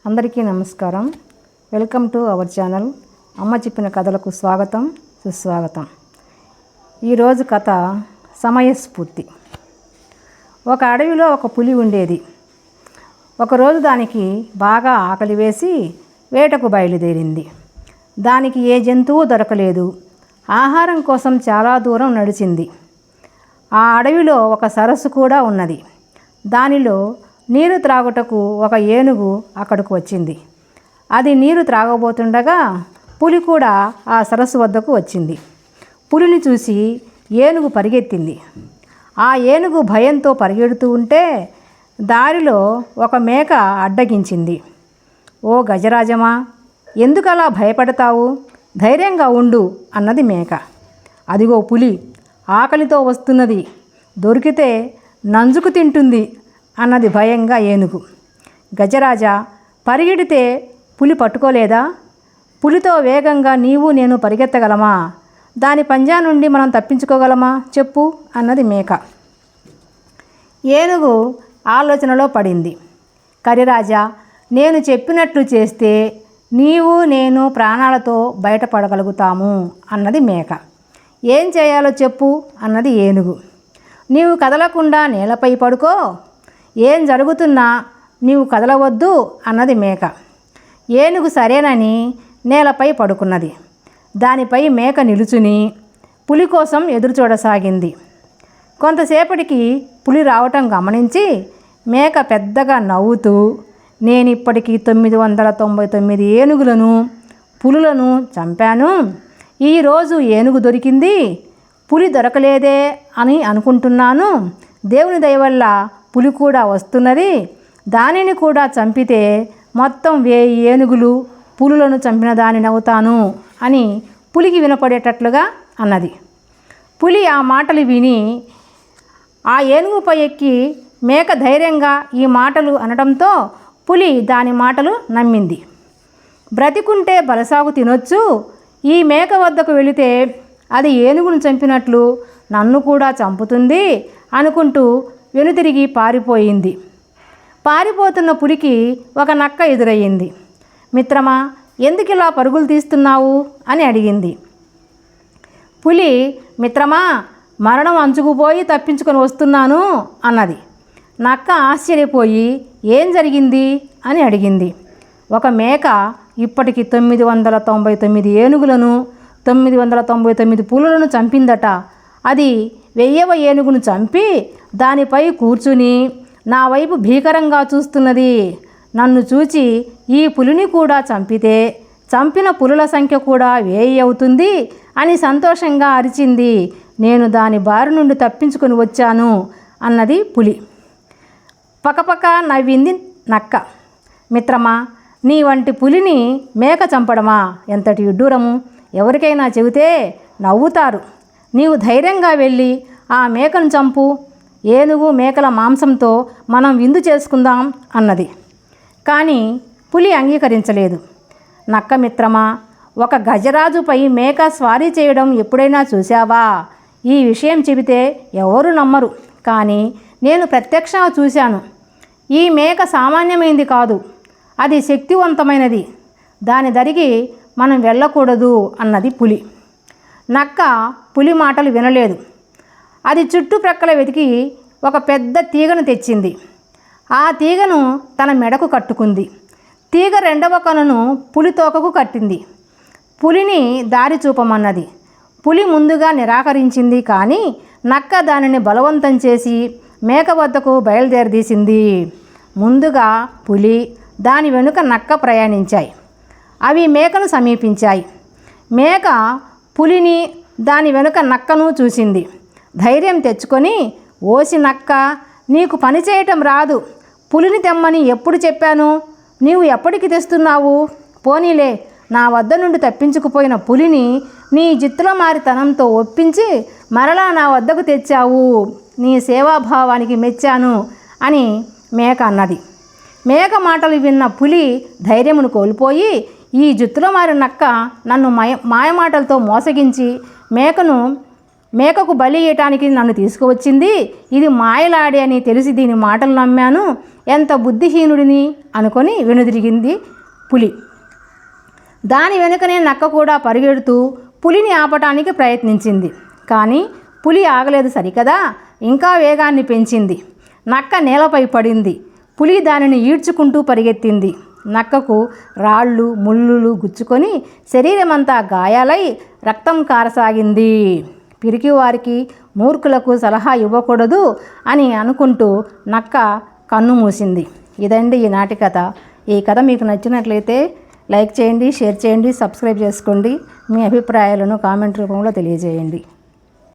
అందరికీ నమస్కారం. Welcome to our channel. అమ్మ చెప్పిన కథలకు స్వాగతం, సుస్వాగతం. ఈరోజు కథ సమయస్ఫూర్తి. ఒక అడవిలో ఒక పులి ఉండేది. ఒకరోజు దానికి బాగా ఆకలి వేసి వేటకు బయలుదేరింది. దానికి ఏ జంతువు దొరకలేదు. ఆహారం కోసం చాలా దూరం నడిచింది. ఆ అడవిలో ఒక సరస్సు కూడా ఉన్నది. దానిలో నీరు త్రాగుటకు ఒక ఏనుగు అక్కడికి వచ్చింది. అది నీరు త్రాగబోతుండగా పులి కూడా ఆ సరస్సు వద్దకు వచ్చింది. పులిని చూసి ఏనుగు పరిగెత్తింది. ఆ ఏనుగు భయంతో పరిగెడుతూ ఉంటే దారిలో ఒక మేక అడ్డగించింది. ఓ గజరాజమా, ఎందుకలా భయపడతావు? ధైర్యంగా ఉండు అన్నది మేక. అదిగో పులి ఆకలితో వస్తున్నది, దొరికితే నంజుకు తింటుంది అన్నది భయంగా ఏనుగు. గజరాజా, పరిగెడితే పులి పట్టుకోలేదా? పులితో వేగంగా నీవు నేను పరిగెత్తగలమా? దాని పంజా నుండి మనం తప్పించుకోగలమా చెప్పు అన్నది మేక. ఏనుగు ఆలోచనలో పడింది. కరిరాజా, నేను చెప్పినట్లు చేస్తే నీవు నేను ప్రాణాలతో బయటపడగలుగుతాము అన్నది మేక. ఏం చేయాలో చెప్పు అన్నది ఏనుగు. నీవు కదలకుండా నేలపై పడుకో, ఏం జరుగుతున్నా నీవు కదలవద్దు అన్నది మేక. ఏనుగు సరేనని నేలపై పడుకున్నది. దానిపై మేక నిలుచుని పులి కోసం ఎదురుచూడసాగింది. కొంతసేపటికి పులి రావటం గమనించి మేక పెద్దగా నవ్వుతూ, నేనిప్పటికీ 999 ఏనుగులను పులులను చంపాను. ఈరోజు ఏనుగు దొరికింది, పులి దొరకలేదే అని అనుకుంటున్నాను. దేవుని దయ వల్ల పులి కూడా వస్తున్నది. దానిని కూడా చంపితే మొత్తం 1000 ఏనుగులు పులులను చంపిన దానిని అవుతాను అని పులికి వినపడేటట్లుగా అన్నది. పులి ఆ మాటలు విని ఆ ఏనుగుపై ఎక్కి మేక ధైర్యంగా ఈ మాటలు అనడంతో పులి దాని మాటలు నమ్మింది. బ్రతికుంటే బలసాగు తినొచ్చు, ఈ మేక వద్దకు వెళితే అది ఏనుగును చంపినట్లు నన్ను కూడా చంపుతుంది అనుకుంటూ వెనుతిరిగి పారిపోయింది. పారిపోతున్న పులికి ఒక నక్క ఎదురయ్యింది. మిత్రమా, ఎందుకు ఇలా పరుగులు తీస్తున్నావు అని అడిగింది. పులి, మిత్రమా, మరణం అంచుకుపోయి తప్పించుకొని వస్తున్నాను అన్నది. నక్క ఆశ్చర్యపోయి ఏం జరిగింది అని అడిగింది. ఒక మేక ఇప్పటికి 999 ఏనుగులను 999 పులులను చంపిందట. అది 1000వ ఏనుగును చంపి దానిపై కూర్చుని నా వైపు భీకరంగా చూస్తున్నది. నన్ను చూచి ఈ పులిని కూడా చంపితే చంపిన పులుల సంఖ్య కూడా 1000 అవుతుంది అని సంతోషంగా అరిచింది. నేను దాని బారి నుండి తప్పించుకొని వచ్చాను అన్నది పులి. పకపక నవ్వింది నక్క. మిత్రమా, నీ వంటి పులిని మేక చంపడమా ఎంతటి విడ్డూరము! ఎవరికైనా చెబితే నవ్వుతారు. నీవు ధైర్యంగా వెళ్ళి ఆ మేకను చంపు. ఏనుగు మేకల మాంసంతో మనం విందు చేసుకుందాం అన్నది. కానీ పులి అంగీకరించలేదు. నక్క, మిత్రమా, ఒక గజరాజుపై మేక స్వారీ చేయడం ఎప్పుడైనా చూశావా? ఈ విషయం చెబితే ఎవరు నమ్మరు, కానీ నేను ప్రత్యక్షంగా చూశాను. ఈ మేక సామాన్యమైనది కాదు, అది శక్తివంతమైనది. దాని దరికి మనం వెళ్ళకూడదు అన్నది పులి. నక్క పులి మాటలు వినలేదు. అది చుట్టుప్రక్కల వెతికి ఒక పెద్ద తీగను తెచ్చింది. ఆ తీగను తన మెడకు కట్టుకుంది. తీగ రెండవ కనును పులి తోకకు కట్టింది. పులిని దారి చూపమన్నది. పులి ముందుగా నిరాకరించింది, కానీ నక్క దానిని బలవంతం చేసి మేక వద్దకు బయలుదేరదీసింది. ముందుగా పులి, దాని వెనుక నక్క ప్రయాణించాయి. అవి మేకను సమీపించాయి. మేక పులిని, దాని వెనుక నక్కను చూసింది. ధైర్యం తెచ్చుకొని, ఓసి నక్క, నీకు పని చేయటం రాదు. పులిని తెమ్మని ఎప్పుడు చెప్పాను? నీవు ఎప్పటికి తెస్తున్నావు? పోనీలే, నా వద్ద నుండి తప్పించుకుపోయిన పులిని నీ జిత్తుల మారితనంతో ఒప్పించి మరలా నా వద్దకు తెచ్చావు. నీ సేవాభావానికి మెచ్చాను అని మేక అన్నది. మేక మాటలు విన్న పులి ధైర్యమును కోల్పోయి, ఈ జుత్తులో మారి నక్క నన్ను మాయమాటలతో మోసగించి మేకకు బలి ఇయ్యటానికి నన్ను తీసుకువచ్చింది. ఇది మాయలాడి అని తెలిసి దీని మాటలు నమ్మాను. ఎంత బుద్ధిహీనుడిని అనుకొని వెనుదిరిగింది పులి. దాని వెనుకనే నక్క కూడా పరిగెడుతూ పులిని ఆపటానికి ప్రయత్నించింది. కానీ పులి ఆగలేదు సరికదా, ఇంకా వేగాన్ని పెంచింది. నక్క నేలపై పడింది. పులి దానిని ఈడ్చుకుంటూ పరిగెత్తింది. నక్కకు రాళ్ళు ముళ్ళులు గుచ్చుకొని శరీరమంతా గాయాలై రక్తం కారసాగింది. పిరికివారికి మూర్ఖులకు సలహా ఇవ్వకూడదు అని అనుకుంటూ నక్క కన్ను మూసింది. ఇదండి ఈనాటి కథ. ఈ కథ మీకు నచ్చినట్లయితే లైక్ చేయండి, షేర్ చేయండి, సబ్స్క్రైబ్ చేసుకోండి. మీ అభిప్రాయాలను కామెంట్ రూపంలో తెలియజేయండి.